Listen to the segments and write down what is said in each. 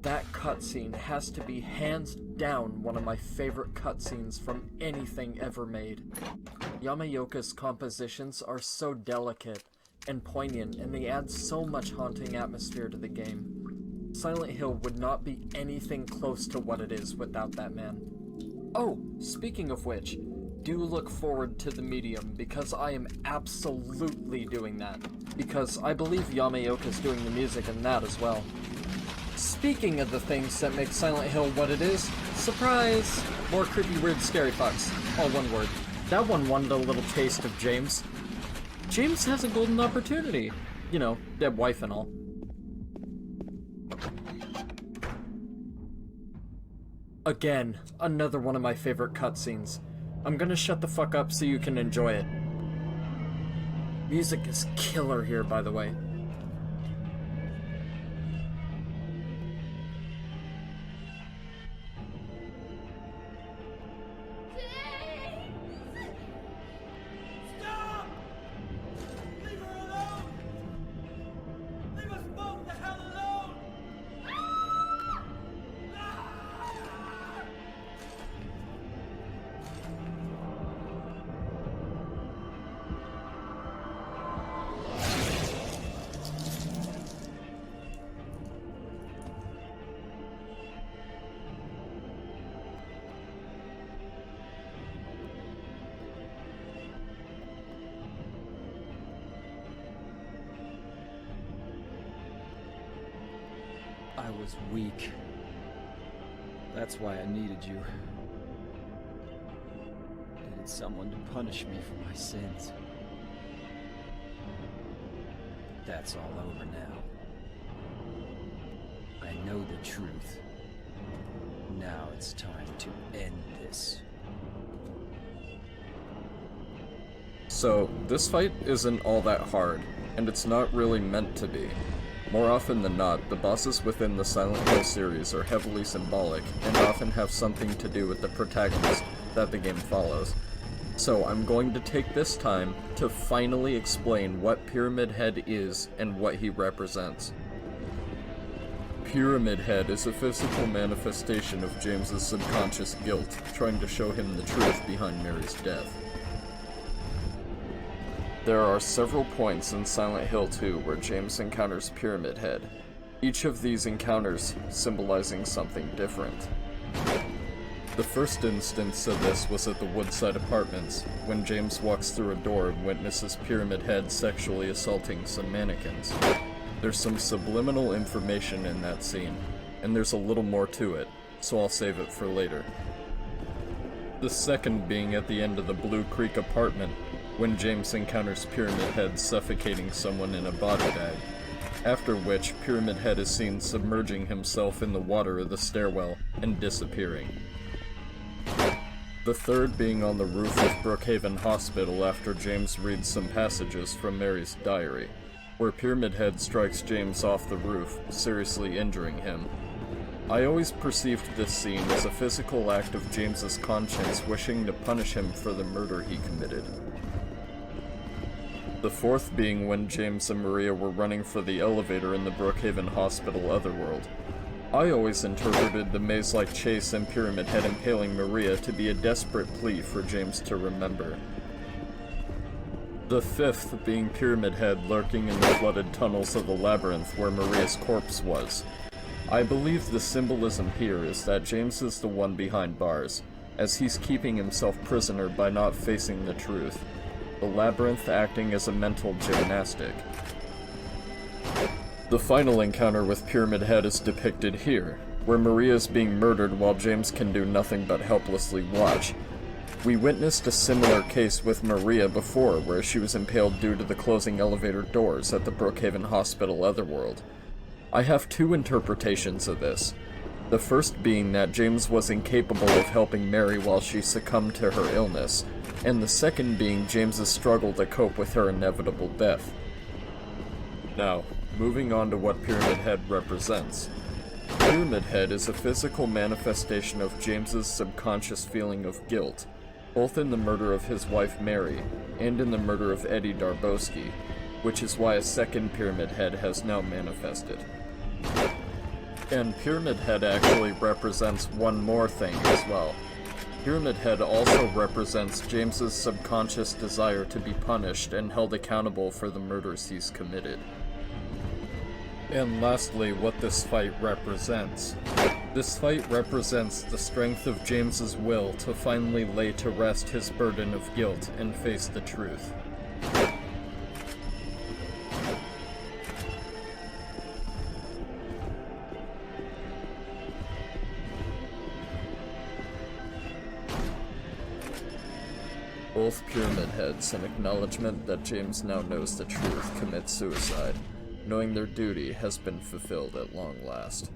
That cutscene has to be hands down one of my favorite cutscenes from anything ever made. Yamaoka's compositions are so delicate and poignant, and they add so much haunting atmosphere to the game. Silent Hill would not be anything close to what it is without that man. Oh, speaking of which, do look forward to the Medium, because I am absolutely doing that. Because I believe Yamaoka's doing the music in that as well. Speaking of the things that make Silent Hill what it is, surprise! More creepy, weird, scary fucks. All one word. That one wanted a little taste of James. James has a golden opportunity. You know, dead wife and all. Again, another one of my favorite cutscenes. I'm gonna shut the fuck up so you can enjoy it. Music is killer here, by the way. I was weak. That's why I needed you. Needed someone to punish me for my sins. But that's all over now. I know the truth. Now it's time to end this. So, this fight isn't all that hard, and it's not really meant to be. More often than not, the bosses within the Silent Hill series are heavily symbolic, and often have something to do with the protagonist that the game follows. So I'm going to take this time to finally explain what Pyramid Head is and what he represents. Pyramid Head is a physical manifestation of James's subconscious guilt, trying to show him the truth behind Mary's death. There are several points in Silent Hill 2 where James encounters Pyramid Head, each of these encounters symbolizing something different. The first instance of this was at the Woodside Apartments, when James walks through a door and witnesses Pyramid Head sexually assaulting some mannequins. There's some subliminal information in that scene, and there's a little more to it, so I'll save it for later. The second being at the end of the Blue Creek apartment, when James encounters Pyramid Head suffocating someone in a body bag, after which Pyramid Head is seen submerging himself in the water of the stairwell and disappearing. The third being on the roof of Brookhaven Hospital after James reads some passages from Mary's diary, where Pyramid Head strikes James off the roof, seriously injuring him. I always perceived this scene as a physical act of James's conscience wishing to punish him for the murder he committed. The fourth being when James and Maria were running for the elevator in the Brookhaven Hospital Otherworld. I always interpreted the maze-like chase and Pyramid Head impaling Maria to be a desperate plea for James to remember. The fifth being Pyramid Head lurking in the flooded tunnels of the labyrinth where Maria's corpse was. I believe the symbolism here is that James is the one behind bars, as he's keeping himself prisoner by not facing the truth. The labyrinth acting as a mental gymnastic. The final encounter with Pyramid Head is depicted here, where Maria is being murdered while James can do nothing but helplessly watch. We witnessed a similar case with Maria before, where she was impaled due to the closing elevator doors at the Brookhaven Hospital Otherworld. I have two interpretations of this. The first being that James was incapable of helping Mary while she succumbed to her illness, and the second being James's struggle to cope with her inevitable death. Now, moving on to what Pyramid Head represents. Pyramid Head is a physical manifestation of James's subconscious feeling of guilt, both in the murder of his wife Mary, and in the murder of Eddie Darbowski, which is why a second Pyramid Head has now manifested. And Pyramid Head actually represents one more thing as well. Pyramid Head also represents James's subconscious desire to be punished and held accountable for the murders he's committed. And lastly, what this fight represents. This fight represents the strength of James's will to finally lay to rest his burden of guilt and face the truth. Both Pyramid Heads, an acknowledgement that James now knows the truth, commit suicide, knowing their duty has been fulfilled at long last.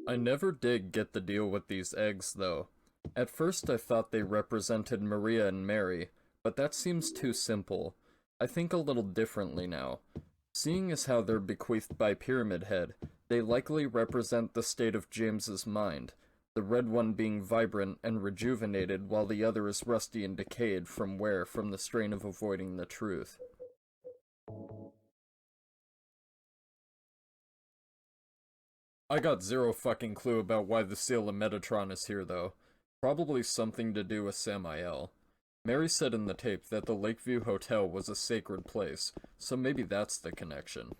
I never did get the deal with these eggs, though. At first I thought they represented Maria and Mary, but that seems too simple. I think a little differently now. Seeing as how they're bequeathed by Pyramid Head, they likely represent the state of James's mind, the red one being vibrant and rejuvenated while the other is rusty and decayed from the strain of avoiding the truth. I got zero fucking clue about why the seal of Metatron is here though. Probably something to do with Samael. Mary said in the tape that the Lakeview Hotel was a sacred place, so maybe that's the connection.